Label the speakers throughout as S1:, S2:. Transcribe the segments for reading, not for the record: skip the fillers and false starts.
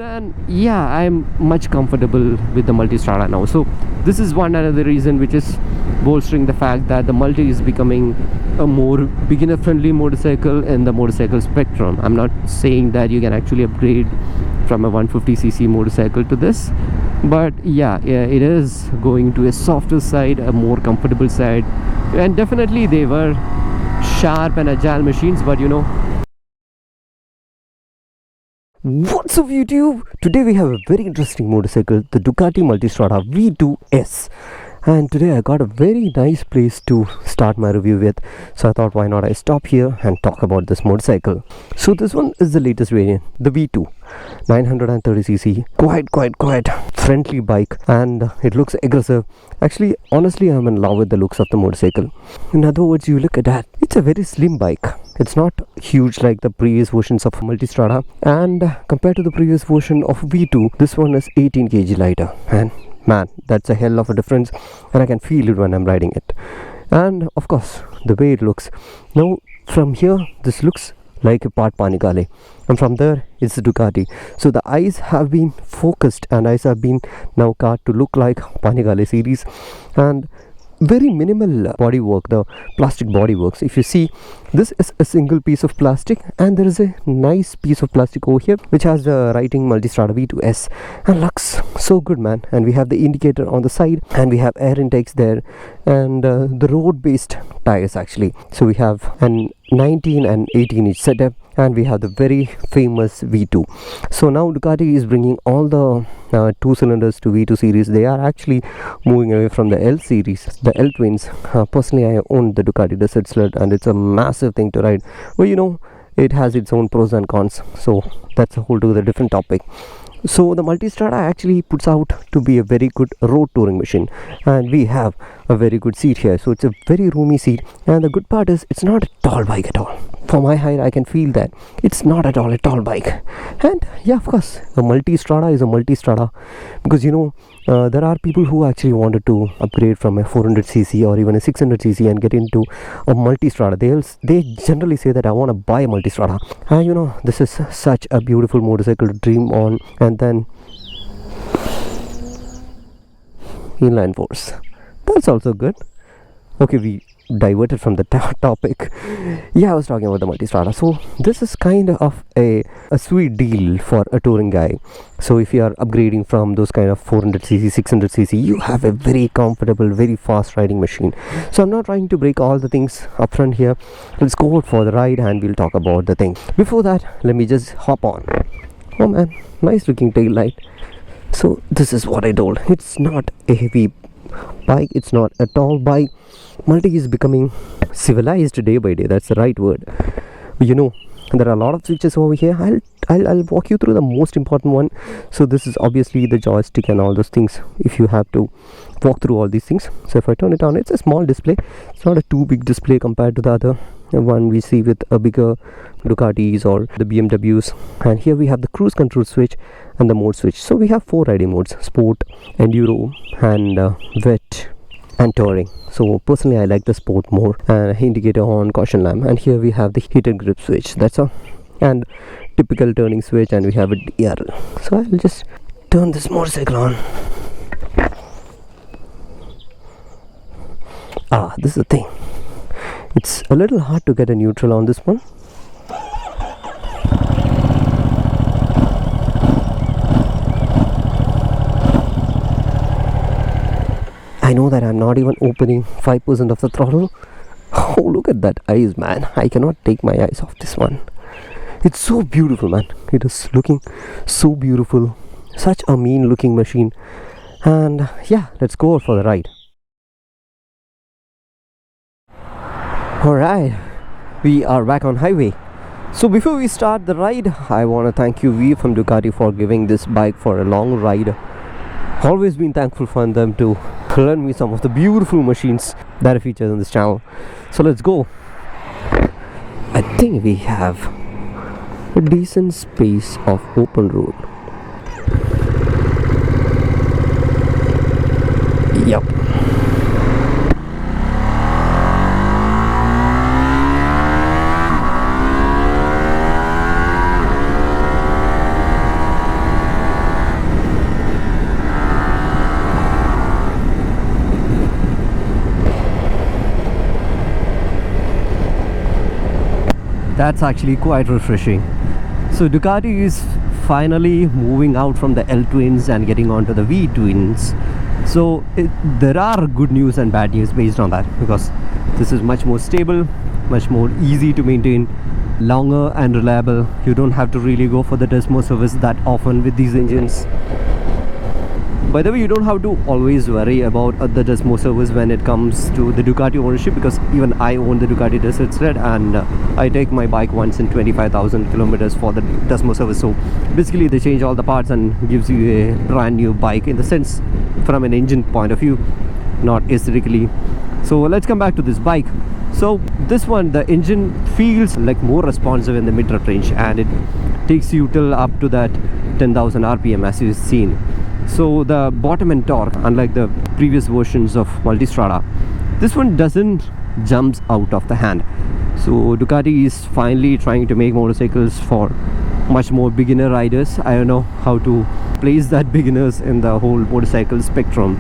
S1: then yeah, I'm much comfortable with the Multistrada now. So this is one another reason which is bolstering the fact that the Multi is becoming a more beginner friendly motorcycle in the motorcycle spectrum. I'm not saying that you can actually upgrade from a 150cc motorcycle to this, but yeah, it is going to a softer side, a more comfortable side, and definitely they were sharp and agile machines, but you know. What's up YouTube? Today we have a very interesting motorcycle, the Ducati Multistrada V2S, and today I got a very nice place to start my review with, so I thought why not I stop here and talk about this motorcycle. So this one is the latest variant, the V2, 930cc, quite friendly bike, and it looks aggressive. Actually, honestly, I'm in love with the looks of the motorcycle. In other words, you look at that, it's a very slim bike. It's not huge like the previous versions of Multistrada, and compared to the previous version of V2, this one is 18 kg lighter, and man, that's a hell of a difference, and I can feel it when I'm riding it. And of course, the way it looks. Now from here, this looks like a part Panigale, and from there it's the Ducati. So the eyes have been focused and eyes have been now cut to look like Panigale series, and very minimal bodywork, the plastic bodyworks. If you see, this is a single piece of plastic, and there is a nice piece of plastic over here which has the writing Multistrada V2S, and looks so good, man. And we have the indicator on the side, and we have air intakes there, and the road based tires actually. So we have an 19 and 18 inch setup, and we have the very famous V2. So now Ducati is bringing all the 2 cylinders to V2 series. They are actually moving away from the L series, the L twins. Personally, I own the Ducati Desert Sled, and it's a massive thing to ride, but you know, it has its own pros and cons, so that's a whole other different topic. So the Multistrada actually puts out to be a very good road touring machine, and we have a very good seat here. So it's a very roomy seat, and the good part is it's not a tall bike at all. For my height, I can feel that it's not at all a tall bike. And yeah, of course, a Multistrada is a Multistrada, because you know, there are people who actually wanted to upgrade from a 400cc or even a 600cc and get into a Multistrada. They generally say that I want to buy a Multistrada, and you know, this is such a beautiful motorcycle to dream on. And then inline force, that's also good. Okay, we diverted from the topic. Yeah, I was talking about the Multistrada. So this is kind of a sweet deal for a touring guy. So if you are upgrading from those kind of 400cc 600cc, you have a very comfortable, very fast riding machine. So I'm not trying to break all the things up front here. Let's go out for the ride and we'll talk about the thing. Before that, let me just hop on. Oh man, nice looking tail light. So this is what I told, it's not a heavy bike, it's not a tall bike. Multi is becoming civilized day by day, that's the right word. You know, there are a lot of switches over here. I'll walk you through the most important one. So this is obviously the joystick and all those things, if you have to walk through all these things. So if I turn it on, it's a small display. It's not a too big display compared to the other one we see with a bigger Ducatis or the BMWs. And here we have the cruise control switch and the mode switch. So we have 4 riding modes: sport, enduro, and wet and touring. So personally, I like the sport more. Indicator on, caution lamp, and here we have the heated grip switch, that's all, and typical turning switch, and we have a DR. So I'll just turn this motorcycle on. This is the thing, it's a little hard to get a neutral on this one. I know that I'm not even opening 5% of the throttle. Oh, look at that eyes, man. I cannot take my eyes off this one. It's so beautiful, man. It is looking so beautiful. Such a mean looking machine. And yeah, let's go out for the ride. Alright, we are back on highway. So before we start the ride, I want to thank you VFM Ducati for giving this bike for a long ride. Always been thankful for them to learn me some of the beautiful machines that are featured on this channel. So let's go. I think we have a decent space of open road. Yep. That's actually quite refreshing. So Ducati is finally moving out from the L twins and getting onto the V twins. So there are good news and bad news based on that, because this is much more stable, much more easy to maintain, longer and reliable. You don't have to really go for the Desmo service that often with these engines. By the way, you don't have to always worry about the Desmo service when it comes to the Ducati ownership, because even I own the Ducati Desert Sled, and I take my bike once in 25,000 kilometers for the Desmo service. So basically they change all the parts and gives you a brand new bike, in the sense from an engine point of view, not aesthetically. So let's come back to this bike. So this one, the engine feels like more responsive in the mid-rep range, and it takes you till up to that 10,000 RPM as you've seen. So the bottom end torque, unlike the previous versions of Multistrada, this one doesn't jump out of the hand. So Ducati is finally trying to make motorcycles for much more beginner riders. I don't know how to place that beginners in the whole motorcycle spectrum,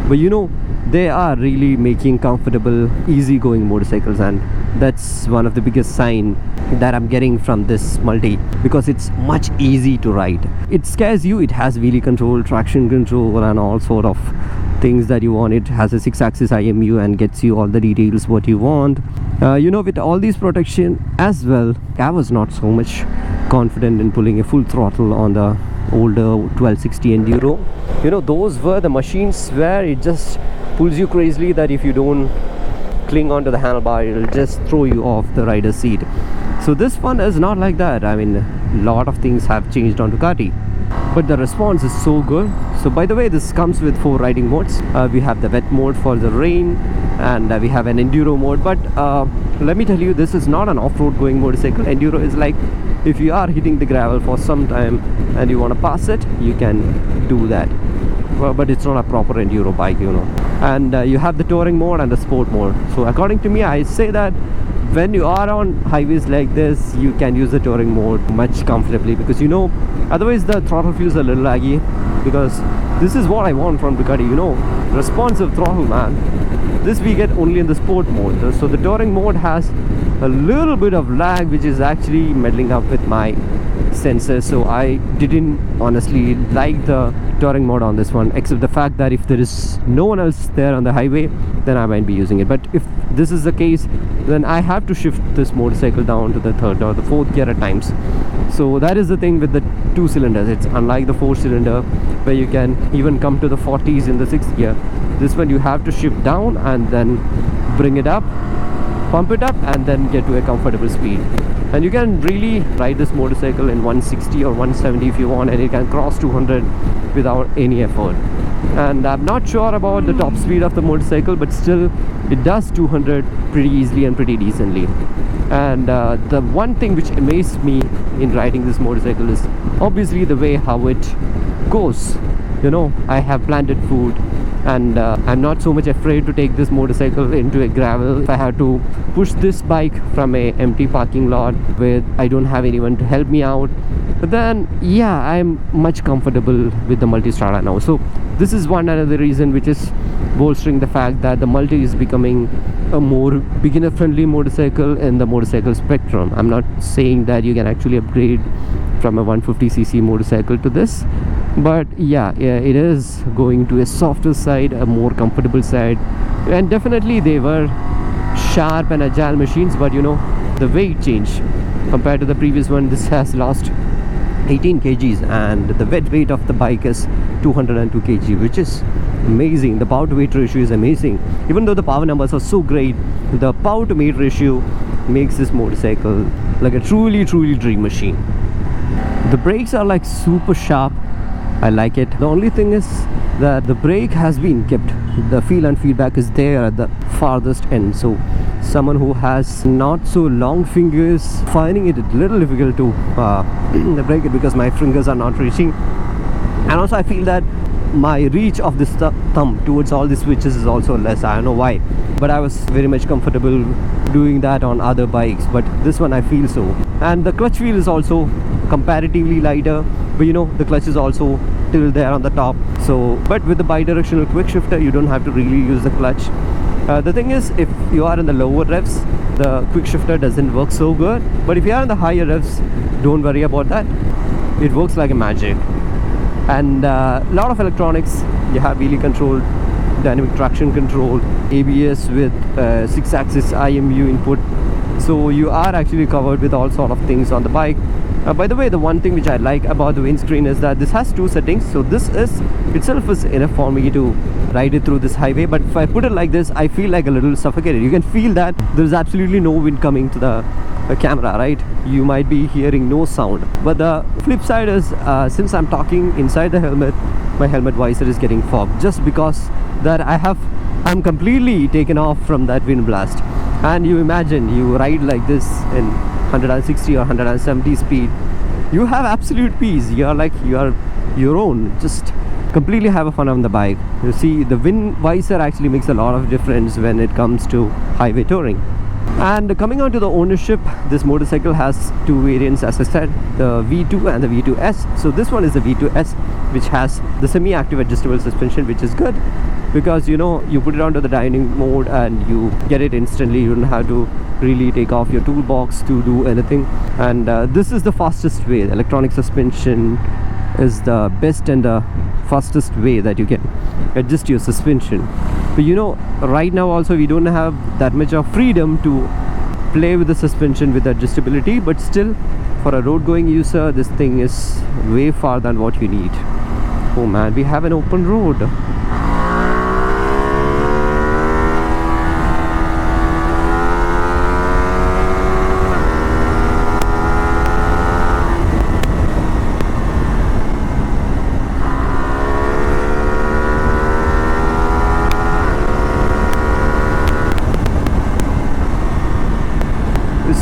S1: but you know, they are really making comfortable, easy-going motorcycles, and that's one of the biggest sign that I'm getting from this Multi, because it's much easy to ride. It scares you. It has wheelie control, traction control, and all sort of things that you want. It has a 6-axis IMU and gets you all the details what you want. You know, with all these protection as well, I was not so much confident in pulling a full throttle on the older 1260 Enduro. You know, those were the machines where it just pulls you crazily, that if you don't cling onto the handlebar, it'll just throw you off the rider's seat. So this one is not like that. I mean, a lot of things have changed on Ducati, but the response is so good. So by the way, this comes with 4 riding modes. We have the wet mode for the rain, and we have an enduro mode. But let me tell you, this is not an off-road going motorcycle. Enduro is like, if you are hitting the gravel for some time and you want to pass it, you can do that. But it's not a proper enduro bike, you know. And you have the touring mode and the sport mode. So according to me, I say that when you are on highways like this, you can use the touring mode much comfortably, because you know, otherwise the throttle feels a little laggy. Because this is what I want from Ducati, you know, responsive throttle, man. This we get only in the sport mode. So the touring mode has a little bit of lag, which is actually meddling up with my sensors. So I didn't honestly like the touring mode on this one, except the fact that if there is no one else there on the highway, then I might be using it. But if this is the case, then I have to shift this motorcycle down to the 3rd or the 4th gear at times. So that is the thing with the 2 cylinders. It's unlike the 4-cylinder, where you can even come to the 40s in the 6th gear. This one you have to shift down and then bring it up, pump it up, and then get to a comfortable speed. And you can really ride this motorcycle in 160 or 170 if you want, and it can cross 200 without any effort. And I'm not sure about the top speed of the motorcycle, but still it does 200 pretty easily and pretty decently. And the one thing which amazed me in riding this motorcycle is obviously the way how it goes. You know, I have planted food, and I'm not so much afraid to take this motorcycle into a gravel. If I have to push this bike from a empty parking lot where I don't have anyone to help me out, then yeah, I'm much comfortable with the Multistrada now. So this is one another reason which is bolstering the fact that the Multi is becoming a more beginner friendly motorcycle in the motorcycle spectrum. I'm not saying that you can actually upgrade from a 150cc motorcycle to this, but yeah, it is going to a softer side, a more comfortable side. And definitely they were sharp and agile machines, but you know, the weight change compared to the previous one, this has lost 18 kgs, and the wet weight of the bike is 202 kg, which is amazing. The power to weight ratio is amazing. Even though the power numbers are so great, the power to weight ratio makes this motorcycle like a truly dream machine. The brakes are like super sharp. I like it. The only thing is that the brake has been kept. The feel and feedback is there at the farthest end. So someone who has not so long fingers, finding it a little difficult to brake it, because my fingers are not reaching. And also I feel that my reach of this thumb towards all the switches is also less. I don't know why, but I was very much comfortable doing that on other bikes, but this one I feel so. And the clutch wheel is also comparatively lighter, but you know, the clutch is also till there on the top. So but with the bi-directional quick shifter, you don't have to really use the clutch. The thing is, if you are in the lower revs, the quick shifter doesn't work so good, but if you are in the higher revs, don't worry about that. It works like a magic. And a lot of electronics. You have wheelie control, dynamic traction control, ABS with 6-axis IMU input, so you are actually covered with all sort of things on the bike. By the way, the one thing which I like about the windscreen is that this has 2 settings, so this is itself is enough for me to ride it through this highway. But if I put it like this, I feel like a little suffocated. You can feel that there's absolutely no wind coming to the camera, right? You might be hearing no sound. But the flip side is since I'm talking inside the helmet, my helmet visor is getting fogged, just because that I'm completely taken off from that wind blast. And you imagine you ride like this in 160 or 170 speed, you have absolute peace. You're like you're your own, just completely have a fun on the bike. You see, the wind visor actually makes a lot of difference when it comes to highway touring. And coming on to the ownership, this motorcycle has 2 variants, as I said, the V2 and the V2S. So this one is the V2S, which has the semi-active adjustable suspension, which is good because you put it onto the dining mode and you get it instantly. You don't have to really take off your toolbox to do anything. And this is the fastest way. The electronic suspension is the best and the fastest way that you can adjust your suspension. But right now also we don't have that much of freedom to play with the suspension with adjustability, but still for a road going user this thing is way far than what you need. Oh man, we have an open road.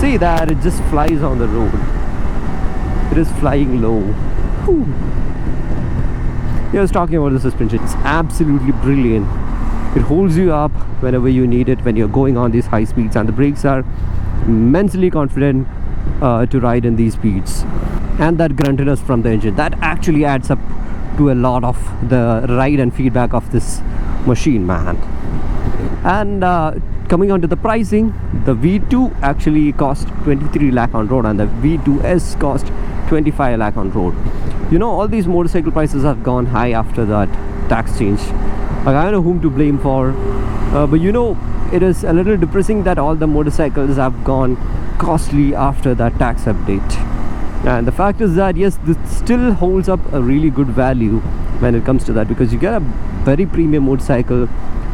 S1: See that it just flies on the road. It is flying low. Whew. I was talking about the suspension. It's absolutely brilliant. It holds you up whenever you need it when you're going on these high speeds, and the brakes are immensely confident to ride in these speeds. And that gruntiness from the engine, that actually adds up to a lot of the ride and feedback of this machine, man. And coming on to the pricing, the V2 actually cost 23 lakh on road and the V2S cost 25 lakh on road. All these motorcycle prices have gone high after that tax change. Like, I don't know whom to blame for, but it is a little depressing that all the motorcycles have gone costly after that tax update. And the fact is that yes, this still holds up a really good value when it comes to that, because you get a very premium motorcycle.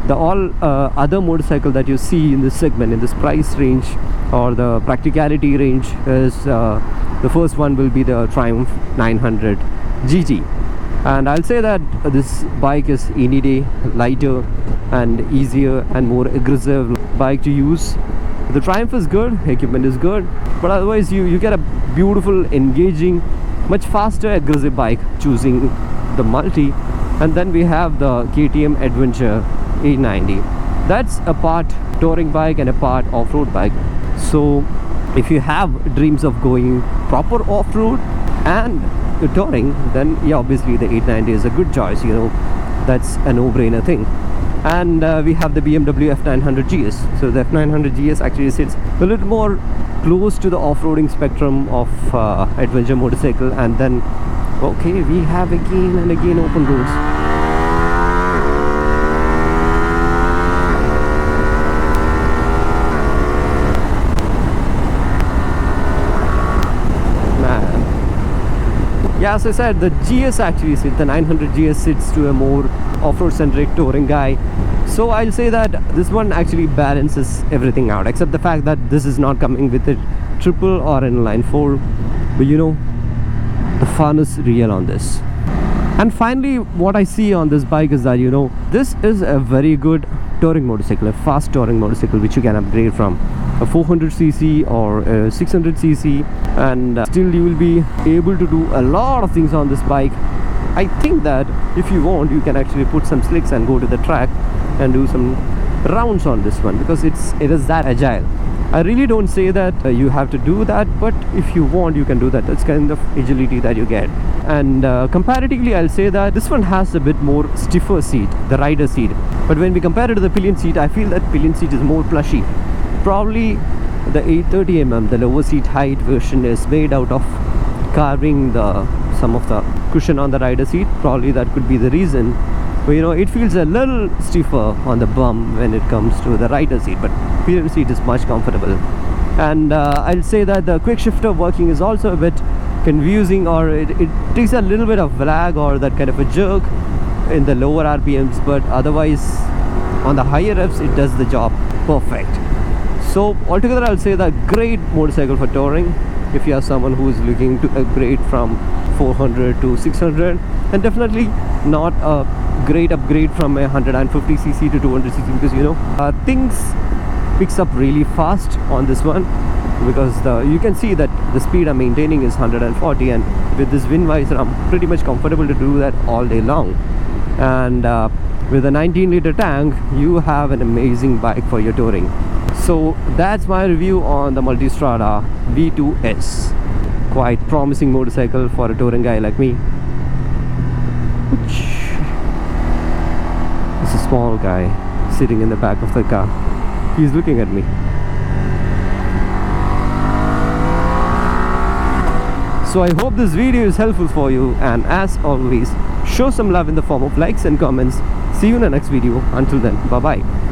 S1: The all other motorcycle that you see in this segment, in this price range or the practicality range, is the first one will be the Triumph 900 GT. And I'll say that this bike is any day lighter and easier and more aggressive bike to use. The Triumph is good, equipment is good, but otherwise you get a beautiful, engaging, much faster, aggressive bike choosing the Multi. And then we have the KTM Adventure 890. That's a part touring bike and a part off-road bike. So if you have dreams of going proper off-road and touring, then yeah, obviously the 890 is a good choice. That's a no-brainer thing. And we have the BMW F900 GS. So the F900 GS actually sits a little more close to the off-roading spectrum of adventure motorcycle. And then okay, we have again and again open roads. Yeah, as I said, the GS actually sits, the 900 GS sits to a more off-road centric touring guy. So I'll say that this one actually balances everything out, except the fact that this is not coming with a triple or an inline 4. But the fun is real on this. And finally, what I see on this bike is that this is a very good touring motorcycle, a fast touring motorcycle which you can upgrade from a 400cc or a 600cc, and still you will be able to do a lot of things on this bike. I think that if you want, you can actually put some slicks and go to the track and do some rounds on this one, because it is that agile. I really don't say that you have to do that, but if you want, you can do that. That's kind of agility that you get. And comparatively, I'll say that this one has a bit more stiffer seat, the rider seat. But when we compare it to the pillion seat, I feel that pillion seat is more plushy. Probably the 830mm, the lower seat height version, is made out of carving some of the cushion on the rider seat. Probably that could be the reason. But you know, it feels a little stiffer on the bum when it comes to the rider seat, but rear seat is much comfortable. And I'll say that the quick shifter working is also a bit confusing, or it takes a little bit of lag or that kind of a jerk in the lower RPMs, but otherwise on the higher revs it does the job perfect. So altogether I'll say that great motorcycle for touring if you are someone who is looking to upgrade from 400 to 600, and definitely not a great upgrade from a 150cc to 200cc, because you know things picks up really fast on this one, because you can see that the speed I'm maintaining is 140, and with this wind visor I'm pretty much comfortable to do that all day long. And with a 19-liter tank, you have an amazing bike for your touring. So that's my review on the Multistrada V2S. Quite promising motorcycle for a touring guy like me. It's a small guy sitting in the back of the car. He's looking at me. So I hope this video is helpful for you, and as always, show some love in the form of likes and comments. See you in the next video. Until then, bye bye.